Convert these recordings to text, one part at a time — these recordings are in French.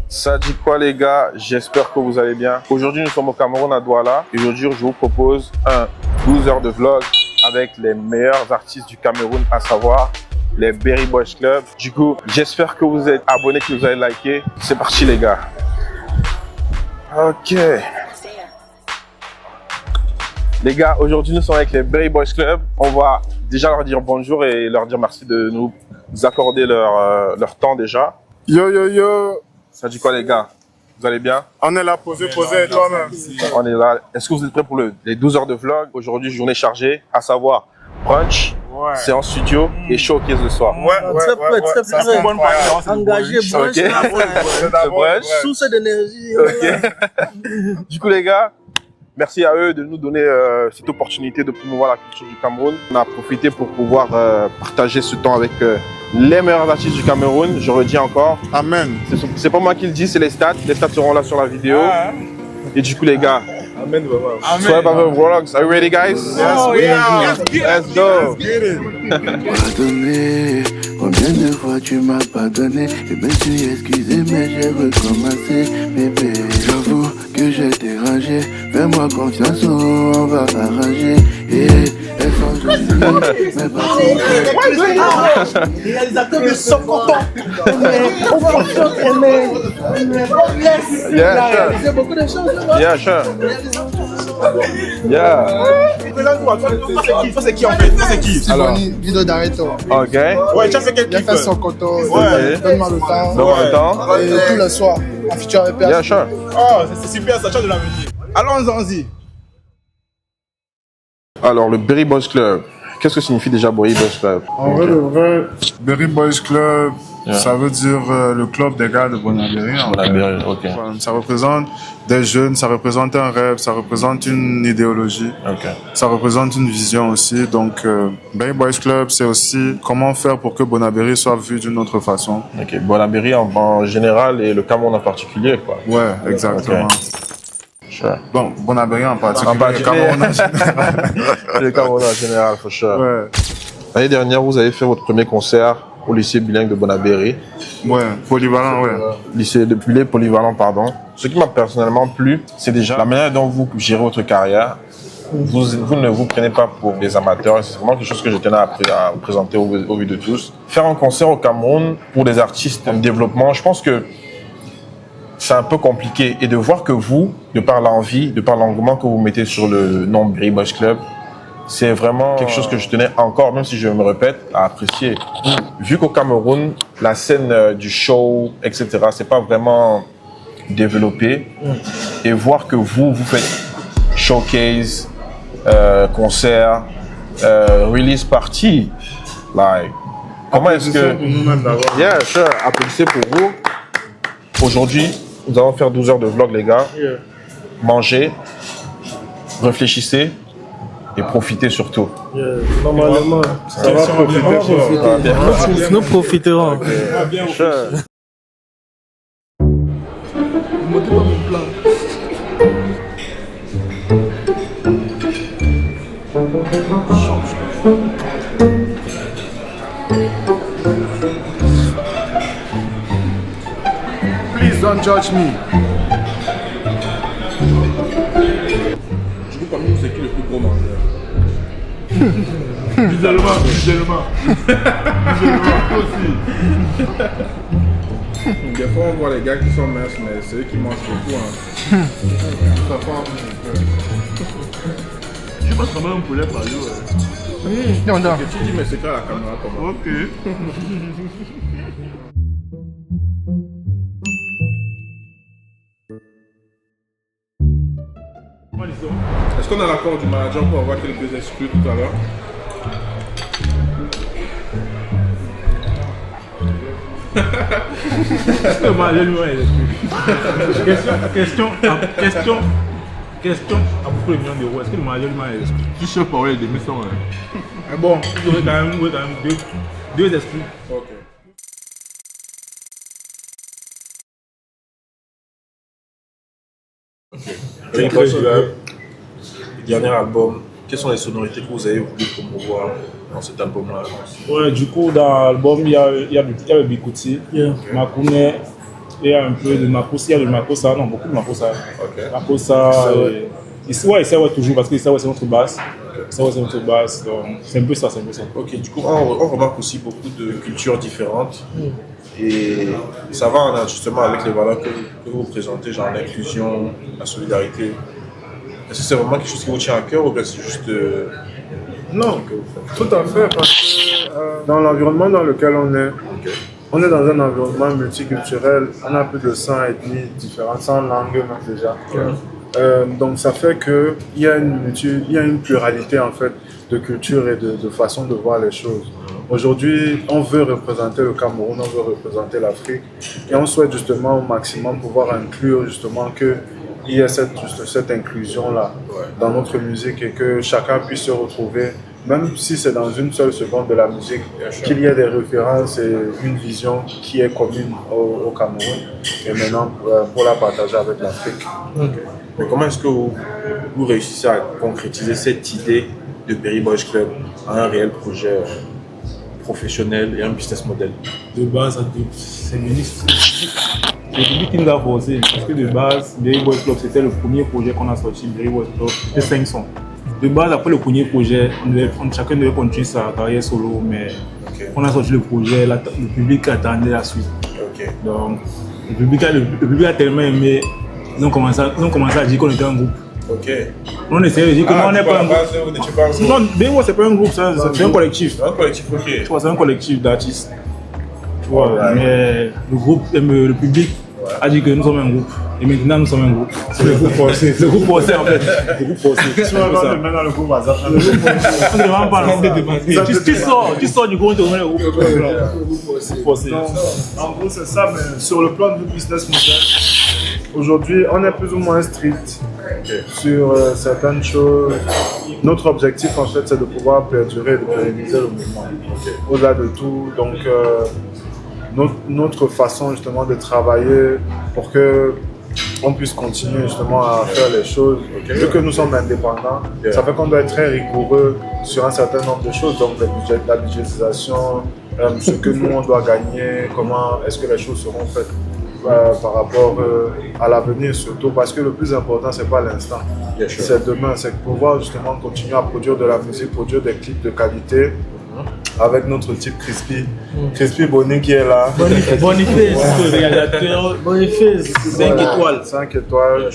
Ça dit quoi les gars? J'espère que vous allez bien. Aujourd'hui nous sommes au Cameroun à Douala et aujourd'hui je vous propose un 12 heures de vlog avec les meilleurs artistes du Cameroun, à savoir les Berry Boys Club. Du coup j'espère que vous êtes abonnés, que vous allez liker. C'est parti les gars. Ok. Les gars, aujourd'hui nous sommes avec les Berry Boys Club. On va déjà leur dire bonjour et leur dire merci de nous accorder leur temps déjà. Yo yo yo. Ça dit quoi les gars? Vous allez bien? On est là, posé toi-même. On est là. Est-ce que vous êtes prêts pour les 12 heures de vlog? Aujourd'hui, journée chargée, à savoir brunch, séance studio et showcase le soir. Très prêt. Engagé, brunch, Brunch. source d'énergie. Ok. Du coup les gars, merci à eux de nous donner cette opportunité de promouvoir la culture du Cameroun. On a profité pour pouvoir partager ce temps avec les meilleurs artistes du Cameroun. Je redis encore. Amen. C'est pas moi qui le dis, c'est les stats. Les stats seront là sur la vidéo. Et du coup les gars, Amen. Swipe Over Vlogs. Are you ready guys? Let's go. Pardonner, combien de fois tu m'as pardonné? Et me suis excusé mais j'ai recommencé, bébé. J'avoue que j'ai dérangé, fais-moi confiance, on va arranger. Et elles sont jolies, mais pas Les réalisateurs sont contents. On fonctionne, mais Yeah, sure. c'est beaucoup de choses. Yeah, sure. Yeah. Ça c'est qui en fait? Ça c'est qui? Alors, Vidéo d'Areto. ok. Ouais, tu as fait quel Il a clip? fait son coton. Ouais. Donne-moi le temps. Dans le temps. Et tout le soir, en feature avec Yeah, sure. Oh, c'est super, ça change de l'avenir. Allons-y. Alors, le Berry Boys Club. Qu'est-ce que signifie déjà Berry Boys Club? En vrai, le vrai, Berry Boys Club, ça veut dire le club des gars de Bonaberry. Bonaberry, ok. Voilà, ça représente des jeunes, ça représente un rêve, ça représente une idéologie, Ok. ça représente une vision aussi. Donc, Berry Boys Club, c'est aussi comment faire pour que Bonaberry soit vu d'une autre façon. Ok. Bonaberry en général et le Cameroun en particulier, quoi. Ouais, exactement. Ok. Sure. Bon, Bonaberry en particulier, En particulier. le Cameroun en général. Le Cameroun en général, for sure. Ouais, L'année dernière, vous avez fait votre premier concert au lycée bilingue de Bonaberry. ouais, polyvalent, ouais. Lycée de Pulé, polyvalent, pardon. Ce qui m'a personnellement plu, c'est déjà la manière dont vous gérez votre carrière. Vous ne vous prenez pas pour des amateurs. C'est vraiment quelque chose que je tenais à présenter au vu de tous. Faire un concert au Cameroun pour des artistes en développement, je pense que c'est un peu compliqué. Et de voir que vous, de par l'envie, de par l'engouement que vous mettez sur le nom Berry Boys Club, c'est vraiment quelque chose que je tenais encore, même si je me répète, à apprécier. Vu qu'au Cameroun, la scène du show, etc., c'est pas vraiment développé. Et voir que vous faites showcase, concert, release party, like, comment est-ce que... Yeah, sure, applaudissez pour vous. Aujourd'hui, nous allons faire 12 heures de vlog, les gars. Mangez, réfléchissez et profitez surtout. Normalement, ça va profiter. Nous profiterons. Sure. Montez pas mon plan. Please don't judge me. Du coup, parmi nous, c'est qui le plus gros mangeur? Visuellement. aussi. Des fois, on voit les gars qui sont minces, mais c'est eux qui mangent beaucoup. Hein. Je pense quand même un poulet par jour. Non. Que tu dis mes secrets à la caméra comment? Ok. Est-ce qu'on a l'accord du manager pour avoir quelques exclus tout à l'heure? Question à propos des millions d'euros. Est-ce que le manager lui-même est exclu? Tu sais parler des missions. Mais bon, vous aurez quand même deux exclus. Ok. Berry Boys Club, dernier album. Quelles sont les sonorités que vous avez voulu promouvoir dans cet album-là? Ouais, du coup, dans l'album, il y a le Bikuti, Makune, il y a un peu de Makossa, il y a de Makossa, non, beaucoup de Makossa. Ok. Makossa, ouais, ça ouais, toujours, parce que ça ouais, c'est notre base. Ça ouais, c'est notre base, donc c'est un peu ça, c'est un peu ça. Ok, du coup, on remarque aussi beaucoup de cultures différentes. Et ça va justement avec les valeurs que vous présentez, genre l'inclusion, la solidarité. Est-ce que c'est vraiment quelque chose qui vous tient à cœur ou bien c'est juste... Non, tout à fait, parce que dans l'environnement dans lequel on est dans un environnement multiculturel, on a plus de 100 ethnies différentes, 100 langues même déjà. Donc ça fait qu'il y a une pluralité en fait de culture et de façon de voir les choses. Aujourd'hui, on veut représenter le Cameroun, on veut représenter l'Afrique et on souhaite justement au maximum pouvoir inclure justement qu'il y ait cette inclusion-là dans notre musique et que chacun puisse se retrouver, même si c'est dans une seule seconde de la musique, qu'il y ait des références et une vision qui est commune au Cameroun et maintenant pour la partager avec l'Afrique. Mais comment est-ce que vous réussissez à concrétiser cette idée de Perry Boys Club en un réel projet professionnel et un business model? De base, c'est lui qui nous a forcé. Parce que de base, Perry Boys Club, c'était le premier projet qu'on a sorti. Perry Boys Club, c'était 5 sons. De base, après le premier projet, chacun devait continuer sa carrière solo, mais on a sorti le projet, le public attendait la suite. Donc, le public a tellement aimé, ils ont commencé à dire qu'on était un groupe. On essayait de dire que non, on n'est pas un groupe. Non, Béo, c'est pas un groupe, c'est un collectif. Un collectif, ok. Tu vois, c'est un collectif d'artistes. Tu vois, mais le public a dit que nous sommes un groupe. Et maintenant, nous sommes un groupe. C'est le groupe forcé. Le groupe forcé, en fait. Le groupe forcé. Tu vas pas te mettre dans le groupe hasard. On ne demande pas non. Tu sors du groupe, on te remet le groupe forcé. En gros, c'est ça, mais sur le plan du business model, aujourd'hui, on est plus ou moins strict sur certaines choses. Notre objectif, en fait, c'est de pouvoir perdurer et de pérenniser le mouvement. Au-delà de tout, donc, notre façon justement de travailler pour que on puisse continuer justement à faire les choses. Vu que nous sommes indépendants, ça fait qu'on doit être très rigoureux sur un certain nombre de choses, donc la budgétisation, ce que nous on doit gagner, comment est-ce que les choses seront faites par rapport à l'avenir surtout, parce que le plus important c'est pas l'instant, c'est demain, c'est pouvoir justement continuer à produire de la musique, produire des clips de qualité. Avec notre type Crispy Bonny qui est là. Boniface, le réalisateur. Boniface, 5 étoiles. 5 étoiles.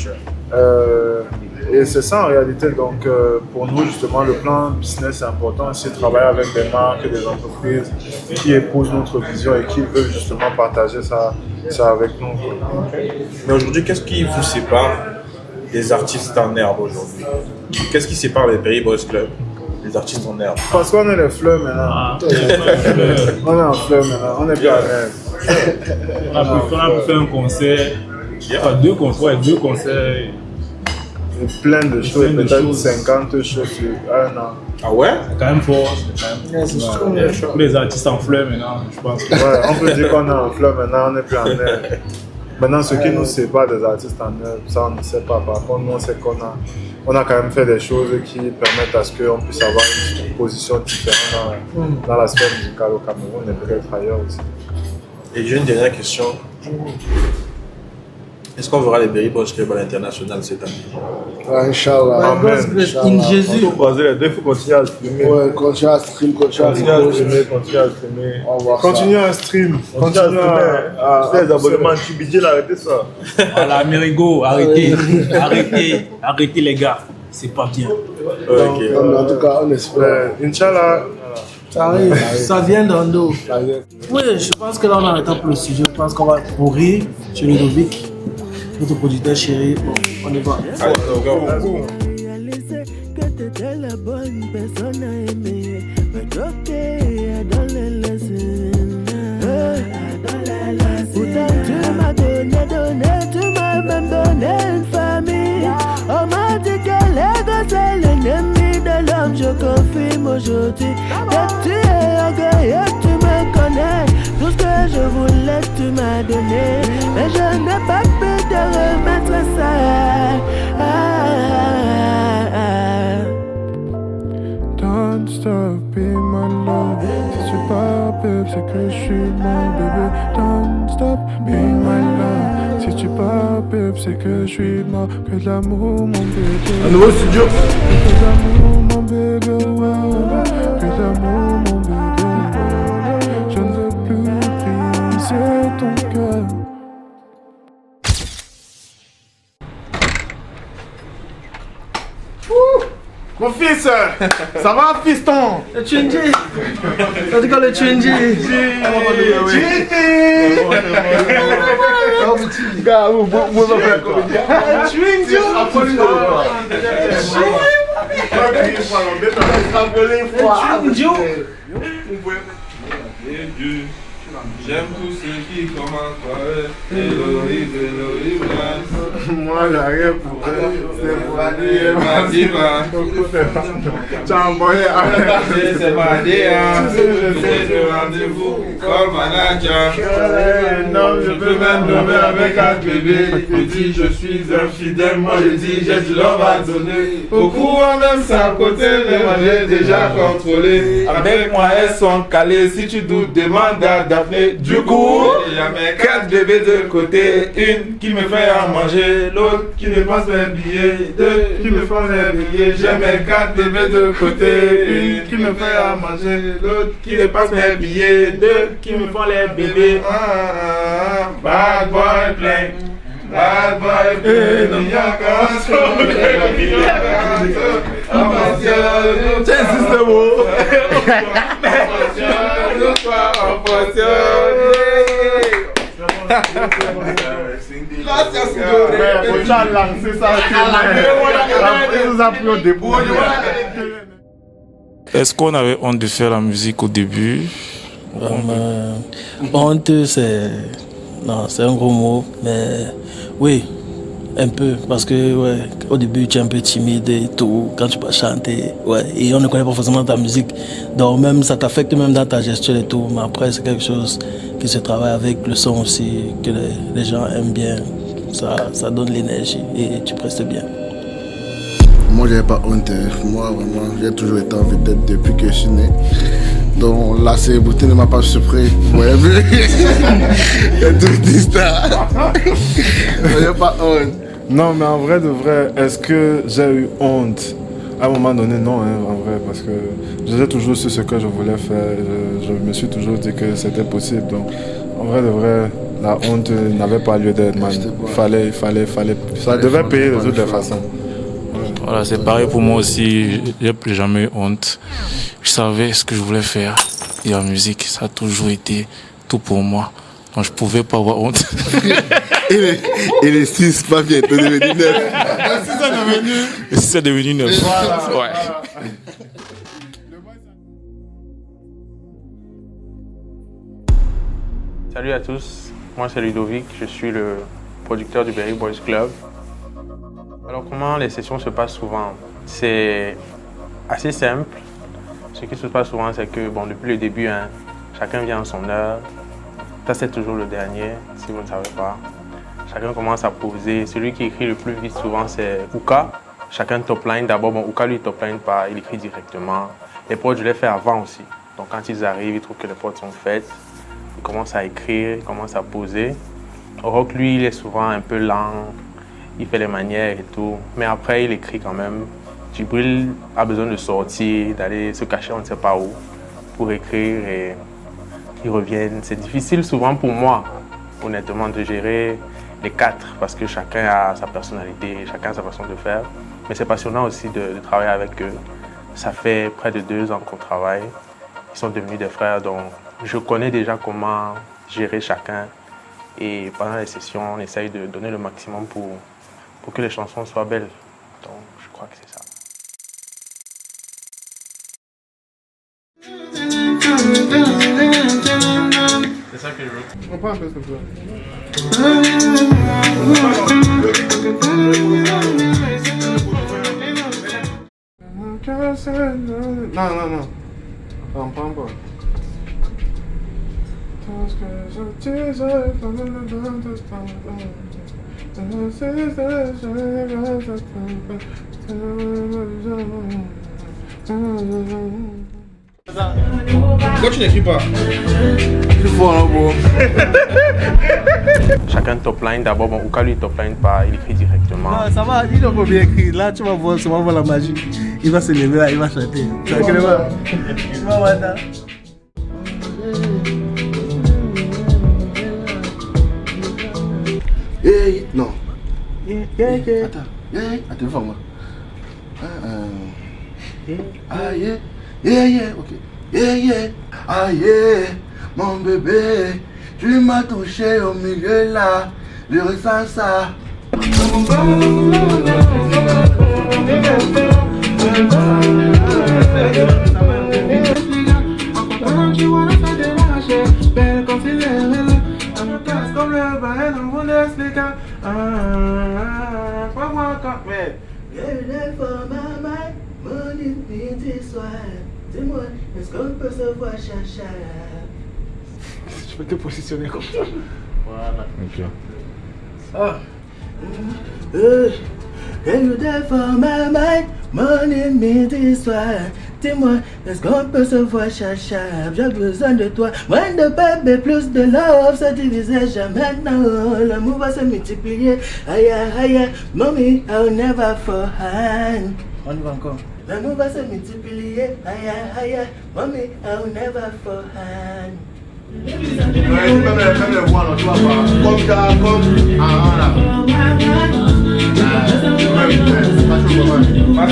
Et c'est ça en réalité. Donc pour nous justement le plan business est important. C'est travailler avec des marques, des entreprises qui épousent notre vision et qui veulent justement partager ça avec nous. Mais aujourd'hui, qu'est-ce qui vous sépare des artistes en herbe aujourd'hui? Qu'est-ce qui sépare les Perry Boys Club des artistes en herbe? Parce qu'on est les fleurs maintenant. On est en fleurs maintenant, on est plus en herbe. On a pu faire un concert, deux concerts. Plein de choses, peut-être 50 choses sur un an. Ah ouais? C'est quand même fort. Tous les artistes en fleurs maintenant, je pense. Ouais, on peut dire qu'on est en fleurs maintenant, on n'est plus en herbe. Maintenant, ce qui nous sépare des artistes en herbe, ça on ne sait pas. Par contre, nous on sait qu'on a quand même fait des choses qui permettent à ce qu'on puisse avoir une position différente dans la sphère musicale au Cameroun et peut-être ailleurs aussi. Et j'ai une dernière question. Est-ce qu'on verra les Perry Boys Club à l'international cette année? Inch'Allah. In Jésus. Il faut croiser les deux, il faut continuer à streamer. Ouais, continue à stream, continue à Continuer à repost. streamer. On va voir Continue ça. à stream, Continue à streamer. Les abonnements anti-budget, arrêtez ça. Voilà, Amerigo, arrêtez les gars, c'est pas bien. En tout cas, on espère. Inch'Allah. Ça arrive, ça vient d'en dos. Oui, je pense que là on arrête pour le sujet. Je pense qu'on va courir chez Ludovic, notre producteur chéri. Bon, on y va. Réaliser que t'étais la bonne personne à aimer. Mais ok, dans les laisser. Pourtant tu m'as donné, tu m'as même donné une famille. On m'a dit que l'ego c'est l'ennemi de l'homme, je confirme aujourd'hui. Que tu es orgueilleux, tu me connais. Tout ce que je voulais, tu m'as donné. Mais je n'ai pas pu te remettre ça. Don't stop being my love. Si tu pars, babe, c'est que je suis mort, bébé. Don't stop being my love. tue pas, bébé, c'est que je suis mort. Que de l'amour, mon bébé. Un nouveau studio. Que de l'amour, mon bébé, ouais. Que de l'amour, mon bébé, ouais. Je ne veux plus briser ton cœur. Mon fils, ça va, fiston? Le Tchenji. En tout cas, le Tchenji. Gars, vous pouvez faire comédie. J'aime tous ceux qui commencent par Elohim, Elohim, Moi, j'ai rien pour eux. C'est pour aller. Madiba, Tu as envoyé c'est Madia, c'est le rendez-vous, call manager. Non, Je peux même nommer avec un bébé. Il dit je suis infidèle, moi je dis j'ai du love à donner. Beaucoup même c'est à côté, mais moi j'ai déjà contrôlé. Avec moi elles sont calées, si tu doutes demande à Daphné. Du coup, il y a mes 4 bébés de côté. Une qui me fait à manger, l'autre qui dépense mes billets, deux qui me font mes billets. J'ai mes 4 bébés de côté. Une qui me fait à manger, l'autre qui dépense mes billets, deux qui me font les bébés. Bad boy play. Bad boy play. Il y a qu'un seul. C'est un système. Est-ce qu'on avait honte de faire la musique au début? Honte, c'est... Non, c'est un gros mot, mais oui, un peu, parce que ouais, au début tu es un peu timide et tout, quand tu vas chanter, ouais, et on ne connaît pas forcément ta musique, donc même ça t'affecte même dans ta gestuelle et tout, mais après c'est quelque chose qui se travaille avec le son aussi, que les gens aiment bien, ça donne l'énergie et tu prestes bien. Moi, j'avais pas honte. Moi, vraiment, j'ai toujours été en vedette depuis que je suis né. Donc, la célébrité ne m'a pas surpris. Ouais, il y a tout dit ça. J'ai pas honte. Non, mais en vrai de vrai, est-ce que j'ai eu honte? À un moment donné, non, hein, en vrai, parce que j'ai toujours su ce que je voulais faire. Je me suis toujours dit que c'était possible. Donc, en vrai de vrai, la honte n'avait pas lieu d'être, man. Fallait. Ça devait payer de toutes les façons. Voilà, c'est pareil pour moi aussi. J'ai plus jamais eu honte. Je savais ce que je voulais faire. Et la musique, ça a toujours été tout pour moi. Donc je pouvais pas avoir honte. Et les 6 pas bientôt devenu 9. Le 6 est devenu 9. Ouais. Salut à tous, moi c'est Ludovic, je suis le producteur du Berry Boys Club. Alors comment les sessions se passent souvent? C'est assez simple. Ce qui se passe souvent, c'est que bon, depuis le début, hein, chacun vient en son heure. Ça, c'est toujours le dernier, si vous ne savez pas. Chacun commence à poser. Celui qui écrit le plus vite souvent, c'est Ouka. Chacun top line. D'abord, bon, Ouka, lui, top line pas, il écrit directement. Les potes, je les fais avant aussi. Donc quand ils arrivent, ils trouvent que les potes sont faites. Ils commencent à écrire, ils commencent à poser. Rock, lui, il est souvent un peu lent. Il fait les manières et tout. Mais après, il écrit quand même. Djibril a besoin de sortir, d'aller se cacher on ne sait pas où pour écrire et ils reviennent. C'est difficile souvent pour moi, honnêtement, de gérer les 4 parce que chacun a sa personnalité, chacun a sa façon de faire. Mais c'est passionnant aussi de travailler avec eux. Ça fait près de 2 ans qu'on travaille. Ils sont devenus des frères, donc je connais déjà comment gérer chacun. Et pendant les sessions, on essaye de donner le maximum pour que les chansons soient belles. Donc je crois que c'est ça. C'est ça que je veux. On prend un peu, s'il te plaît. Non. On prend pas. Pourquoi tu n'écris pas? Plus fort, hein, bro. Chacun top line d'abord. Bon, Ouka lui top line pas, il écrit directement. Non, ça va, il n'a pas bien écrit. Là, tu vas voir la magie. Il va se lever là, il va chanter. Tu vas voir. Tu vas voir ça. Hey, non. Yeah. Attends, fais-moi. Ah, yeah, ok. Yeah, ah, yeah, mon bébé, tu m'as touché au milieu là, je ressens ça. Dis-moi, est-ce qu'on peut se voir, chacha? Je peux te positionner comme ça. Voilà. Ok. Ah. Can you there for my mind? Morning, midi, soir. Dis-moi, est-ce qu'on peut se voir, chacha? J'ai besoin de toi. Moins de bébé, plus de love. Se diviser jamais, non. L'amour va se multiplier. Aïe, aïe, mommy, I'll never fall hand. On y va encore. L'amour va se multiplier. Aïe, aïe, mommy, I'll never fall hand. Ouais, tu peux me voir, non, tu vas pas. Comme ça, comme. Ah,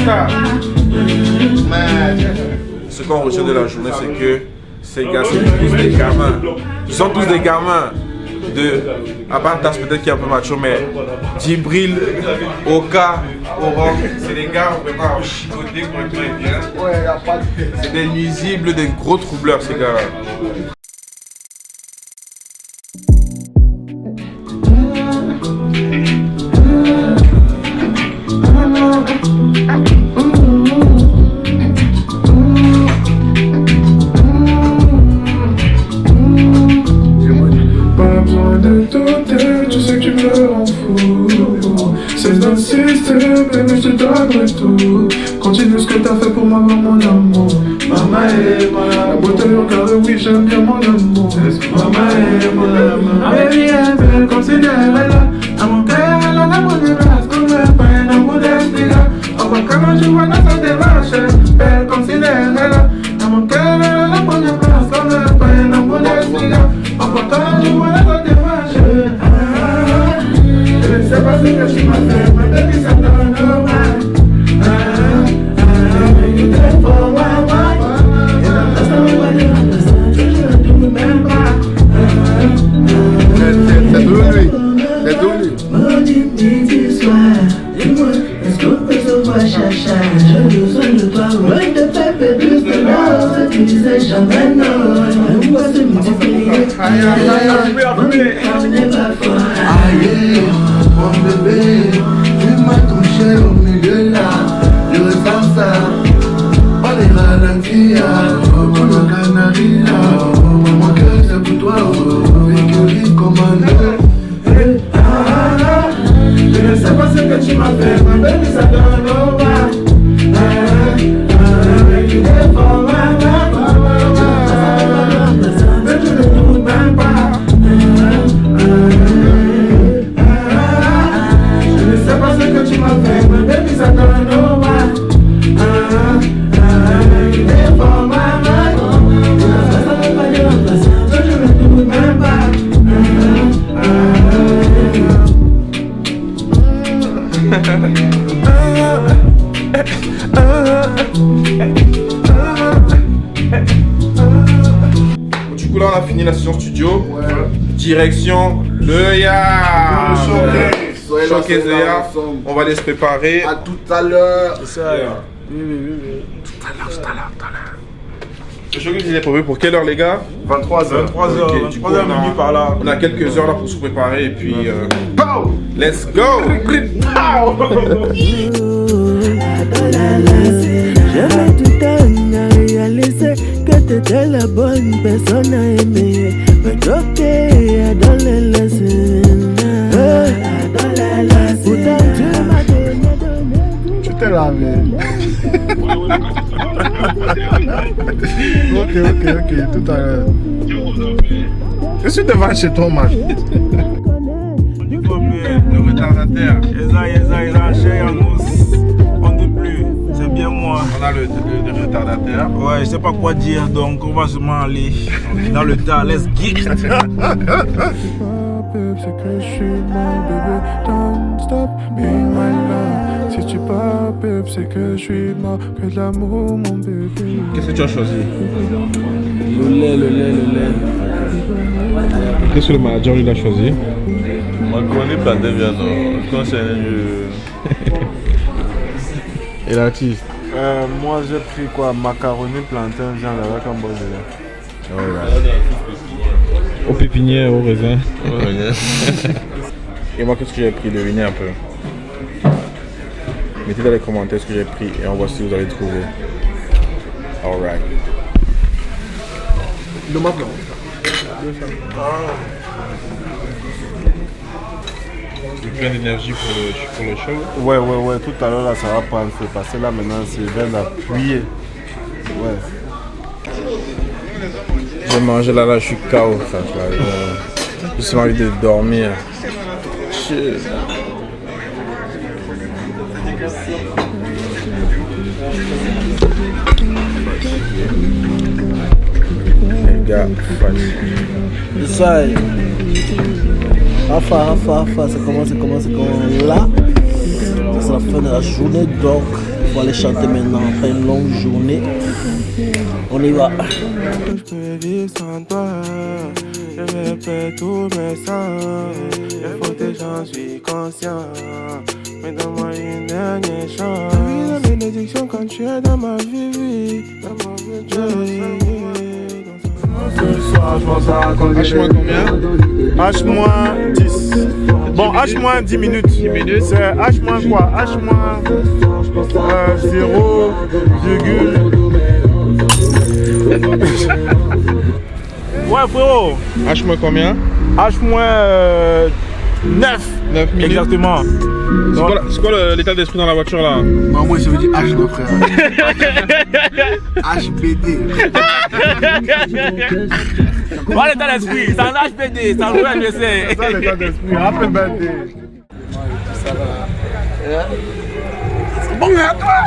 là. Ce qu'on retient de la journée, c'est que ces gars, c'est tous des gamins. Ils sont tous des gamins. À part Tas peut-être qui est un peu macho, mais Djibril, Oka, Oran, c'est des gars vraiment chicotés correctement et bien. C'est des nuisibles, des gros troubleurs ces gars-là. Tu sais que tu me rends fou. C'est dans le système, bébé, je te donnerai tout. Continue ce que t'as fait pour m'avoir mon amour. Maman est la beauté au carré, oui, j'aime bien mon amour. Maman est mon amour. Ma baby est belle comme Cinderella. À mon cœur, elle a la bonne place comme le pain, l'amour d'Espira. On voit comment je vois dans sa démarche. Belle comme Cinderella. À mon cœur, elle a la bonne place comme le pain, l'amour d'Espira. On voit comment je vois dans sa démarche. Je sais pas ce que tu m'as fait, ma baby, ça donne normal. You there for my mind. Et la place dans le palais, la place dans le jeu, je ne t'oublie même pas. C'est tout lui. C'est tout lui. Mardi, midi, soir. Dis-moi, est-ce qu'on peut se voir, chacha? J'ai besoin de toi, moins de pépé, plus de love. Se disait jamais non. On va se multiplier. Aïe, aïe, aïe. On n'est pas fort. Aïe, mon bébé, tu m'as touché au milieu là, je ressens ça. Oh les ralentis, oh le canari là, mon cœur c'est pour toi, oh, véhicule commandeur. Je ne sais pas ce que tu m'as fait, ma baby, ça donne au bas. You there for my mind. Mais je ne t'oublie même pas. Je ne sais pas ce que tu m'as fait, ma baby, ça donne au bas. You there for my mind. Mais je ne t'oublie même pas. Du coup là on a fini la session studio. Direction le Ya. Showcase le Ya. On va aller se préparer. À tout à l'heure. C'est ça. Yeah. Oui. Tout à l'heure. Le showcase il est prévu pour quelle heure les gars? 23h. 23h. Ok, Du coup, 23h minuit par là. on a quelques heures là pour se préparer et puis let's go. J'avais tout à réaliser que t'étais la bonne personne à aimer. Mais ok, dans les laisser. Pourtant tu m'as donné. Tu t'es lavé. Ok, tout à l'heure. Je suis devant chez toi, man. Le retardataire. On ne plus, c'est bien moi. On a le retardataire. Ouais, je sais pas quoi dire, donc on va seulement aller dans le tas. Let's geek. C'est que je suis mon bébé, don't stop being my love. Si tu pars, bébé, c'est que je suis mort, que de l'amour, mon bébé. Qu'est-ce que tu as choisi? Le lait. Qu'est-ce que le manager lui a choisi? Macaroni plantain viande. Quand c'est Et l'artiste? Moi j'ai pris quoi? Macaroni, plantain, viande avec un bol de lait. Alright. Aux pépinières, au raisin. Et moi, qu'est-ce que j'ai pris? Devinez un peu. Mettez dans les commentaires ce que j'ai pris et on voit si vous allez trouver. Alright. Le matin. J'ai plein d'énergie pour le show. Ouais, tout à l'heure là ça va prendre feu parce que là maintenant c'est vers la pluie. Ouais. J'ai mangé là, je suis KO. J'ai seulement envie de dormir. Chill. Les gars, Ça y est. Afa, c'est comment là. C'est la fin de la journée, donc il faut aller chanter maintenant après une longue journée. On y va. Je peux vivre sans toi, je vais perdre tous mes sens. Il faut que j'en suis conscient, mais donne-moi une dernière chance. La bénédiction quand tu es dans ma vie, dans ma vie. Ce soir, je pense à raconter. H- combien? H-10. Bon, H-10 minutes. 10 minutes. C'est H- quoi? H- 0, Ouais, frérot. H- combien? H- 9. 9 minutes. Exactement. C'est quoi l'état d'esprit dans la voiture là? Moi, je veux dire H, mon frère. HBD. Voilà l'état d'esprit, c'est un HPD, c'est un nouvel anniversaire. C'est ça l'état d'esprit. Happy birthday. Ça va. C'est bon, mais à toi.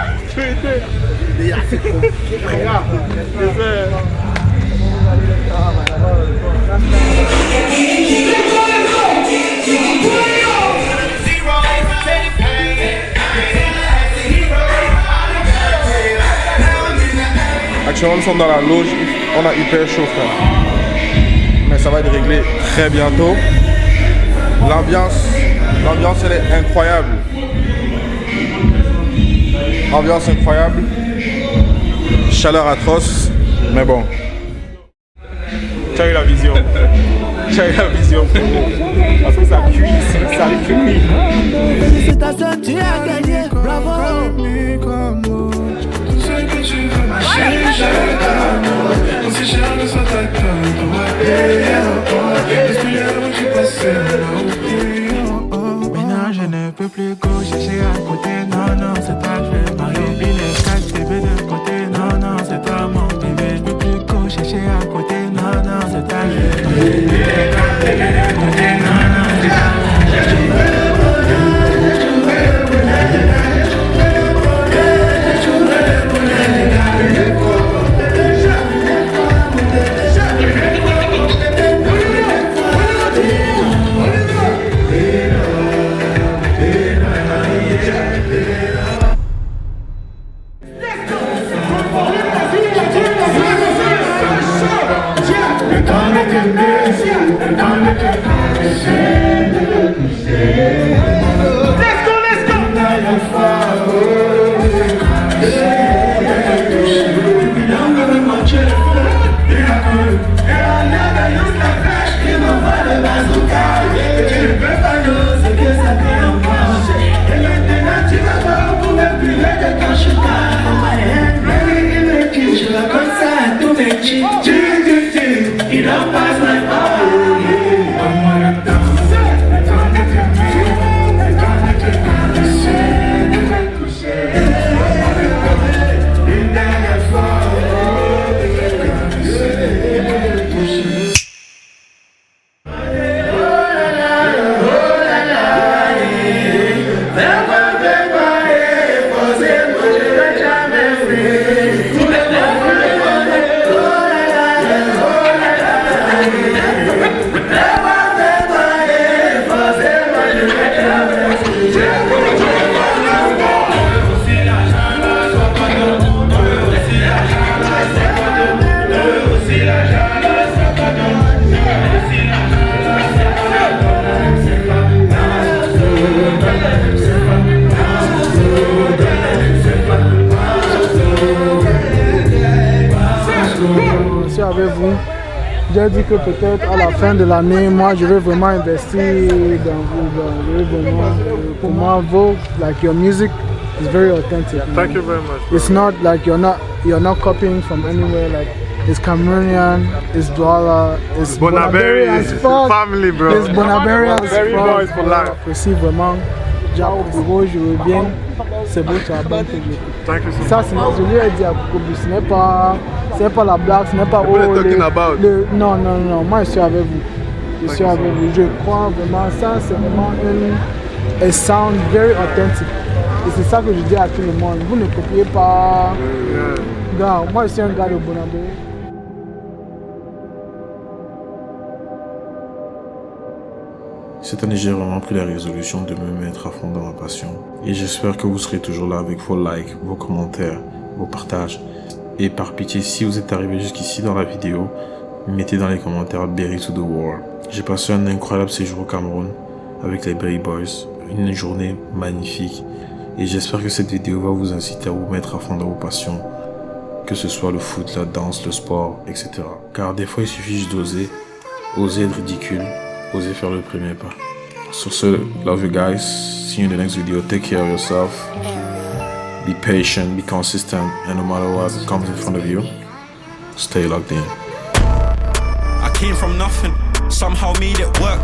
Actuellement, nous sommes dans la loge, on a hyper chaud, frère. Mais ça va être réglé très bientôt. L'ambiance elle est incroyable. Ambiance incroyable. Chaleur atroce, mais bon. Tu as eu la vision. Parce que ça cuit ici, ça cuit. Félicitations, tu as gagné, bravo. Maintenant je ne peux plus go chercher à côté, non, c'est toi je veux marier. Les 4 bébés de côté, non, c'est toi mon bébé. Je peux plus go chercher à côté, non, c'est toi je veux marier. Les 4 bébés de côté, non, c'est toi je veux marier. Il en passe maintenant. j'ai dit que peut-être à la fin de l'année, moi je vais vraiment investir dans vous. Pour moi, Vogue, like your music is very authentic. Thank you very much. Bro. It's not like you're not copying from anywhere. Like it's Cameroonian, it's Douala, it's Bonaberi, as fuck. Family, bro. It's Bonaberi as Bonaberi boys for life. J'apprécie vraiment. J'apprécie, je veux bien. C'est beau, tu as bien fait. Thank you so much. Ça, je lui ai dit à Kobe, ce n'est pas la blague, ce n'est pas non, moi je suis avec vous. Je suis avec vous. Je crois vraiment, ça c'est vraiment un sound very authentic. Et c'est ça que je dis à tout le monde. Vous ne copiez pas. Gars, moi je suis un gars de Bonaberi. Cette année, j'ai vraiment pris la résolution de me mettre à fond dans ma passion. Et j'espère que vous serez toujours là avec vos likes, vos commentaires, vos partages. Et par pitié, si vous êtes arrivé jusqu'ici dans la vidéo, mettez dans les commentaires Berry to the World. J'ai passé un incroyable séjour au Cameroun avec les Berry Boys. Une journée magnifique. Et j'espère que cette vidéo va vous inciter à vous mettre à fond dans vos passions. Que ce soit le foot, la danse, le sport, etc. Car des fois, il suffit juste d'oser. Oser être ridicule. Oser faire le premier pas. Sur ce, love you guys. See you in the next video. Take care of yourself. Be patient, be consistent, and no matter what comes in front of you, stay locked in. I came from nothing, somehow made it work.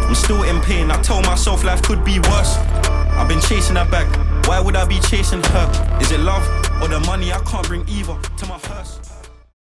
I'm still in pain, I told myself life could be worse. I've been chasing her back, why would I be chasing her? Is it love or the money? I can't bring either to my hearse.